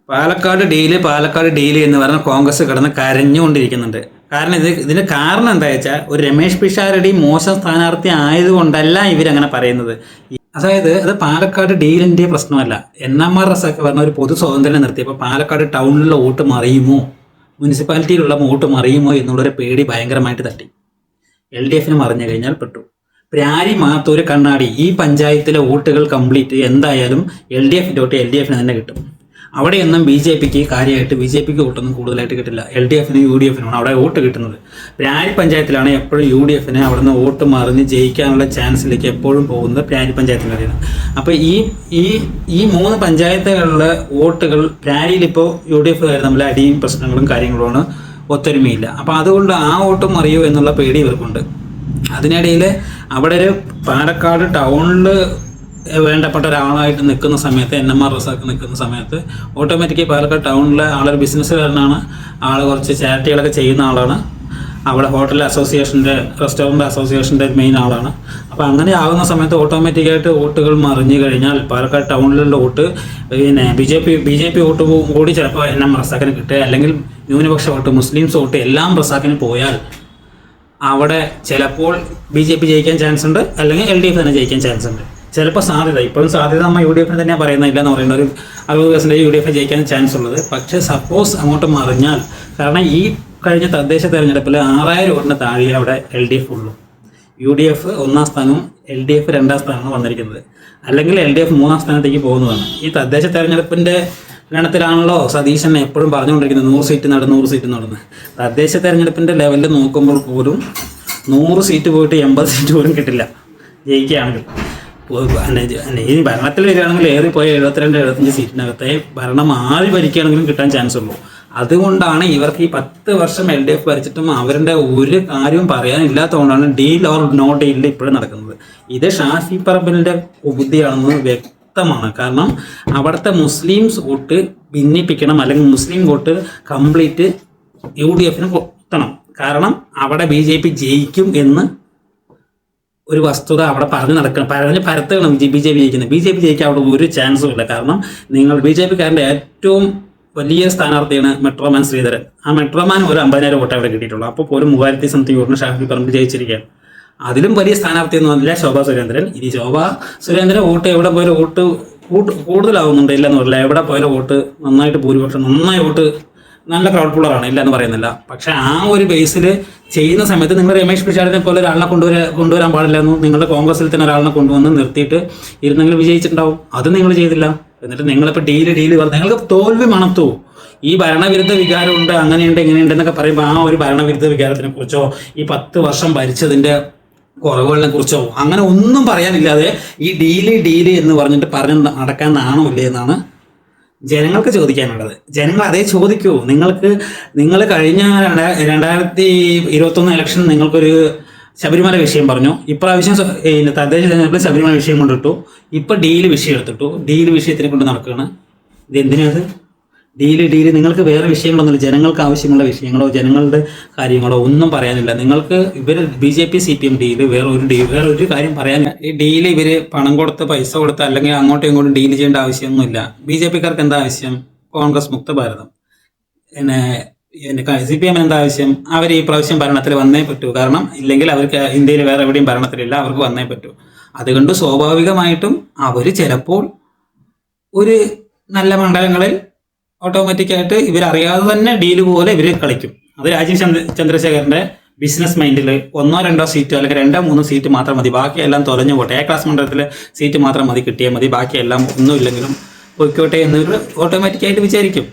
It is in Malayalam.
പാലക്കാട് ഡീല് എന്ന് പറഞ്ഞ കോൺഗ്രസ് കിടന്ന് കരഞ്ഞുകൊണ്ടിരിക്കുന്നുണ്ട്. കാരണം ഇതിന് കാരണം എന്താ വെച്ചാൽ, ഒരു രമേശ് പിഷാരടി മോശം സ്ഥാനാർത്ഥി ആയതുകൊണ്ടല്ല ഇവരങ്ങനെ പറയുന്നത്. അതായത് അത് പാലക്കാട് ഡീലിന്റെ പ്രശ്നമല്ല. NMR റസാഖ് പറഞ്ഞ ഒരു പൊതു സ്വാതന്ത്ര്യം നിർത്തിയപ്പോൾ പാലക്കാട് ടൗണിലുള്ള വോട്ട് മറിയുമോ, മുനിസിപ്പാലിറ്റിയിലുള്ള വോട്ട് മറിയുമോ എന്നുള്ളൊരു പേടി ഭയങ്കരമായിട്ട് തട്ടി. LDF മറിഞ്ഞു കഴിഞ്ഞാൽ പെട്ടു. പ്രാരി, മാത്തൂര്, കണ്ണാടി ഈ പഞ്ചായത്തിലെ വോട്ടുകൾ കംപ്ലീറ്റ് എന്തായാലും LDF തന്നെ കിട്ടും. അവിടെയൊന്നും കാര്യമായിട്ട് ബി ജെ പിക്ക് വോട്ടൊന്നും കൂടുതലായിട്ട് കിട്ടില്ല. LDF UDF അവിടെ വോട്ട് കിട്ടുന്നത്. പ്രാരി പഞ്ചായത്തിലാണ് എപ്പോഴും UDF അവിടെ നിന്ന് വോട്ട് മറിഞ്ഞ് ജയിക്കാനുള്ള ചാൻസിലേക്ക് എപ്പോഴും പോകുന്നത് പ്രാരി പഞ്ചായത്തിലാണ്. അപ്പോൾ ഈ 3 പഞ്ചായത്തുകളിലെ വോട്ടുകൾ പ്രാരിയിൽ ഇപ്പോൾ UDF തമ്മിൽ അടിയും പ്രശ്നങ്ങളും കാര്യങ്ങളുമാണ്, ഒത്തൊരുമയില്ല. അപ്പോൾ അതുകൊണ്ട് ആ വോട്ടും മറിയോ എന്നുള്ള പേടി ഇവർക്കുണ്ട്. അതിനിടയിൽ അവിടെ ഒരു പാലക്കാട് ടൗണിൽ വേണ്ടപ്പെട്ട ഒരാളായിട്ട് നിൽക്കുന്ന സമയത്ത്, NMR റസാഖ് നിൽക്കുന്ന സമയത്ത് ഓട്ടോമാറ്റിക്കലി പാലക്കാട് ടൗണിലെ ആളൊരു ബിസിനസ്സുകാരനാണ്, ആൾ കുറച്ച് ചാരിറ്റികളൊക്കെ ചെയ്യുന്ന ആളാണ്, അവിടെ ഹോട്ടൽ അസോസിയേഷൻ്റെ റെസ്റ്റോറൻറ്റ് അസോസിയേഷൻ്റെ മെയിൻ ആളാണ്. അപ്പോൾ അങ്ങനെ ആകുന്ന സമയത്ത് ഓട്ടോമാറ്റിക്കായിട്ട് വോട്ടുകൾ മറിഞ്ഞു കഴിഞ്ഞാൽ പാലക്കാട് ടൗണിലുള്ള വോട്ട് പിന്നെ ബി ജെ പി വോട്ട് കൂടി ചിലപ്പോൾ NMR റസാഖിന് കിട്ടുക, അല്ലെങ്കിൽ ന്യൂനപക്ഷ വോട്ട്, മുസ്ലിംസ് വോട്ട് എല്ലാം റസാഖിന് പോയാൽ അവിടെ ചിലപ്പോൾ BJP ജയിക്കാൻ ചാൻസ് ഉണ്ട്, അല്ലെങ്കിൽ LDF തന്നെ ജയിക്കാൻ ചാൻസ് ഉണ്ട്. ചിലപ്പോൾ സാധ്യത, ഇപ്പോഴും സാധ്യത നമ്മൾ UDF തന്നെയാണ് പറയുന്നത്, ഇല്ല എന്ന് പറയുന്ന ഒരു 60% UDF ജയിക്കാൻ ചാൻസ് ഉള്ളത്. പക്ഷേ സപ്പോസ് അങ്ങോട്ട് മറിഞ്ഞാൽ, കാരണം ഈ കഴിഞ്ഞ തദ്ദേശ തെരഞ്ഞെടുപ്പിൽ 6000 വോട്ടിന് താഴെ അവിടെ LDF ഉള്ളൂ. UDF 1ാം സ്ഥാനവും LDF 2ാം സ്ഥാനവും വന്നിരിക്കുന്നത്, അല്ലെങ്കിൽ LDF 3ാം സ്ഥാനത്തേക്ക് പോകുന്നതാണ്. ഈ തദ്ദേശ തെരഞ്ഞെടുപ്പിൻ്റെ ഗണത്തിലാണല്ലോ സതീശൻ എപ്പോഴും പറഞ്ഞുകൊണ്ടിരിക്കുന്നത് 100 സീറ്റ് നടന്ന്. തദ്ദേശ തെരഞ്ഞെടുപ്പിൻ്റെ ലെവലിൽ നോക്കുമ്പോൾ പോലും 100 സീറ്റ് പോയിട്ട് 80 സീറ്റ് പോലും കിട്ടില്ല ജയിക്കുകയാണെങ്കിൽ. ഈ ഭരണത്തിൽ വരികയാണെങ്കിൽ ഏറിപ്പോയ 72-75 സീറ്റിനകത്തെ ഭരണം ആര് ഭരിക്കുകയാണെങ്കിലും കിട്ടാൻ ചാൻസ് ഉള്ളൂ. അതുകൊണ്ടാണ് ഇവർക്ക് ഈ 10 വർഷം LDF ഭരിച്ചിട്ടും അവരുടെ ഒരു കാര്യവും പറയാനില്ലാത്തതുകൊണ്ടാണ് ഡീൽ ഓർ നോ ഡീലിൽ ഇപ്പോഴും നടക്കുന്നത്. ഇത് ഷാഫി പറമ്പിലിൻ്റെ ബുദ്ധിയാണെന്ന് വ്യക്തമാണ്. കാരണം അവിടുത്തെ മുസ്ലിംസ് വോട്ട് ഭിന്നിപ്പിക്കണം, അല്ലെങ്കിൽ മുസ്ലിം വോട്ട് കംപ്ലീറ്റ് UDF കൊത്തണം. കാരണം അവിടെ BJP ജയിക്കും എന്ന് ഒരു വസ്തുത അവിടെ പറഞ്ഞ് പരത്തണം. BJP ജയിക്കുന്നത്, BJP ജയിക്കാൻ അവിടെ ഒരു ചാൻസും ഇല്ല. കാരണം BJPക്കാരൻ്റെ ഏറ്റവും വലിയ സ്ഥാനാർത്ഥിയാണ് മെട്രോമാൻ ശ്രീധരൻ. ആ മെട്രോമാൻ ഒരു 50,000 വോട്ട് അവിടെ കിട്ടിയിട്ടുള്ളൂ. അപ്പോൾ പോലും 3000 സംതിങ് വോട്ടിന് ഷാഫി പറമ്പിൽ ജയിച്ചിരിക്കുകയാണ്. അതിലും വലിയ സ്ഥാനാർത്ഥിയൊന്നും അല്ല ശോഭാ സുരേന്ദ്രൻ. ഇനി ശോഭാ സുരേന്ദ്രൻ വോട്ട് എവിടെ പോയാലും വോട്ട് കൂടുതലാവുന്നുണ്ട്, ഇല്ലെന്ന് പറയില്ല. എവിടെ പോയാലും വോട്ട് നന്നായിട്ട് ഭൂരിപക്ഷം, നന്നായി വോട്ട്, നല്ല ക്രൗഡ് പുള്ളറാണ്, ഇല്ലെന്ന് പറയുന്നില്ല. പക്ഷെ ആ ഒരു ബേസിൽ ചെയ്യുന്ന സമയത്ത് നിങ്ങൾ രമേശ് പിഷാരടിനെ പോലെ ഒരാളിനെ കൊണ്ടുവരാൻ പാടില്ലെന്നും, നിങ്ങളുടെ കോൺഗ്രസിൽ തന്നെ ഒരാളിനെ കൊണ്ടുവന്ന് നിർത്തിയിട്ട് ഇരുന്നെങ്കിൽ വിജയിച്ചിട്ടുണ്ടാവും. അത് നിങ്ങൾ ചെയ്തില്ല. എന്നിട്ട് നിങ്ങളിപ്പോൾ ഡീല് പറഞ്ഞു, നിങ്ങൾക്ക് തോൽവി മണത്തു. ഈ ഭരണവിരുദ്ധ വികാരമുണ്ട്, അങ്ങനെയുണ്ട് ഇങ്ങനെയുണ്ട് എന്നൊക്കെ പറയുമ്പോൾ ആ ഒരു ഭരണവിരുദ്ധ വികാരത്തിനെ കുറിച്ചോ ഈ 10 വർഷം ഭരിച്ചതിൻ്റെ കുറവുകളെ കുറിച്ചോ അങ്ങനെ ഒന്നും പറയാനില്ലാതെ ഈ ഡീല് എന്ന് പറഞ്ഞിട്ട് പറഞ്ഞ് നടക്കാൻ നാണമില്ലേ എന്നാണ് ജനങ്ങൾക്ക് ചോദിക്കാനുള്ളത്. ജനങ്ങൾ അതേ ചോദിക്കൂ. നിങ്ങൾ കഴിഞ്ഞ 2021 ഇലക്ഷൻ നിങ്ങൾക്കൊരു ശബരിമല വിഷയം പറഞ്ഞു. ഇപ്രാവശ്യം തദ്ദേശ തെരഞ്ഞെടുപ്പിൽ ശബരിമല വിഷയം കൊണ്ടിട്ടു. ഇപ്പം ഡീല് വിഷയം എടുത്തിട്ടു. ഡീല് വിഷയത്തിനെ കൊണ്ട് നടക്കുകയാണ്. ഇത് എന്തിനാണ് ഡീല്? നിങ്ങൾക്ക് വേറെ വിഷയങ്ങളൊന്നുമില്ല. ജനങ്ങൾക്ക് ആവശ്യമുള്ള വിഷയങ്ങളോ ജനങ്ങളുടെ കാര്യങ്ങളോ ഒന്നും പറയാനില്ല. നിങ്ങൾക്ക് BJP CPM ഡീല് വേറെ ഒരു കാര്യം പറയാനില്ല. ഈ ഡീല് ഇവർ പണം കൊടുത്ത്, പൈസ കൊടുത്ത്, അല്ലെങ്കിൽ അങ്ങോട്ടും ഇങ്ങോട്ടും ഡീല് ചെയ്യേണ്ട ആവശ്യമൊന്നുമില്ല. BJPക്കാർക്ക് എന്താ ആവശ്യം? കോൺഗ്രസ് മുക്ത ഭാരതം. CPM എന്താ ആവശ്യം? അവർ ഈ പ്രാവശ്യം ഭരണത്തിൽ വന്നേ പറ്റൂ. കാരണം ഇല്ലെങ്കിൽ അവർക്ക് ഇന്ത്യയിൽ വേറെ എവിടെയും ഭരണത്തിലില്ല, അവർക്ക് വന്നേ പറ്റൂ. അതുകൊണ്ട് സ്വാഭാവികമായിട്ടും അവർ ചിലപ്പോൾ ഒരു നല്ല മണ്ഡലങ്ങളിൽ ഓട്ടോമാറ്റിക്കായിട്ട് ഇവരറിയാതെ തന്നെ ഡീല് പോലെ ഇവർ കളിക്കും. അത് രാജീവ് ചന്ദ്രശേഖരൻ്റെ ബിസിനസ് മൈൻഡിൽ 1-2 സീറ്റോ അല്ലെങ്കിൽ 2-3 സീറ്റ് മാത്രം മതി, ബാക്കിയെല്ലാം തുലഞ്ഞു പോട്ടെ, A ക്ലാസ് മണ്ഡലത്തിലെ സീറ്റ് മാത്രം മതി, കിട്ടിയാൽ മതി, ബാക്കിയെല്ലാം ഒന്നുമില്ലെങ്കിലും പൊയ്ക്കോട്ടെ എന്ന് ഓട്ടോമാറ്റിക്കായിട്ട് വിചാരിക്കും.